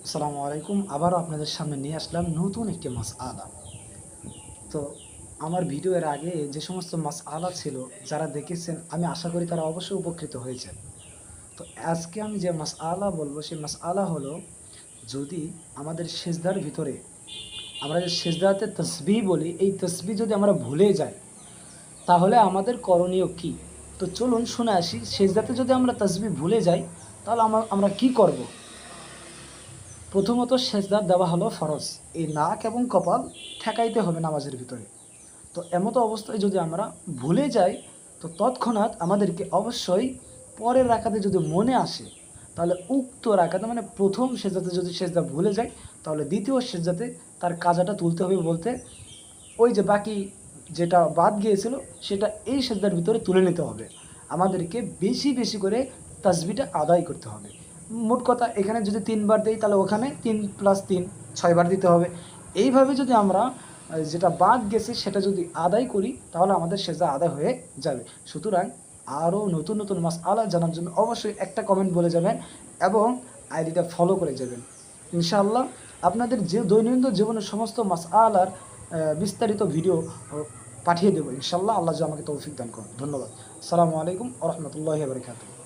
আসসালামু আলাইকুম। আবারও আপনাদের সামনে নিয়ে আসলাম নতুন একটি মাসআলা। তো আমার ভিডিও এর আগে যে সমস্ত মাসআলা ছিল, যারা দেখেছেন আমি আশা করি তারা অবশ্যই উপকৃত হয়েছেন। তো আজকে আমি যে মাসআলা বলবো সেই মাসআলা হলো, যদি আমাদের সিজদার ভিতরে আমরা যে সিজদাতে তাসবিহ বলি, এই তাসবিহ যদি আমরা ভুলে যাই তাহলে আমাদের করণীয় কি? তো চলুন শুনে আসি, সিজদাতে যদি আমরা তাসবিহ ভুলে যাই তাহলে আমরা কি করব? প্রথমত সেজদা দেওয়া হলো ফরজ। এই নাক এবং কপাল ঠেকাইতে হবে নামাজের ভিতরে। তো এমতো অবস্থায় যদি আমরা ভুলে যাই, তো তৎক্ষণাৎ আমাদেরকে অবশ্যই পরের রাকাতে যদি মনে আসে, তাহলে উক্ত রাকাতে মানে প্রথম সেজদাতে যদি সেজদা ভুলে যায়, তাহলে দ্বিতীয় সেজদাতে তার কাজাটা তুলতে হবে, বলতে ওই যে বাকি যেটা বাদ গিয়েছিল সেটা এই সেজদার ভিতরে তুলে নিতে হবে। আমাদেরকে বেশি বেশি করে তাসবিহটা আদায় করতে হবে। মোট কথা এখানে যদি 3 বার দেই তাহলে ওখানে 3 + 3 6 বার দিতে হবে। এইভাবে যদি আমরা যেটা বাদ গেছে সেটা যদি আদায় করি তাহলে আমাদের সেজদা আদায় হয়ে যাবে। সুতরাং আরও নতুন নতুন মাসআলা জানার জন্য অবশ্যই একটা কমেন্ট বলে যাবেন এবং আইডিটা ফলো করে যাবেন। ইনশাআল্লাহ আপনাদের যে দৈনন্দিন জীবনের সমস্ত মাসআলার বিস্তারিত ভিডিও পাঠিয়ে দেবো ইনশাআল্লাহ। আল্লাহ আমাকে তৌফিক দান করুন। ধন্যবাদ। আসসালামু আলাইকুম ওয়া রাহমাতুল্লাহি ওয়া বারাকাতুহু।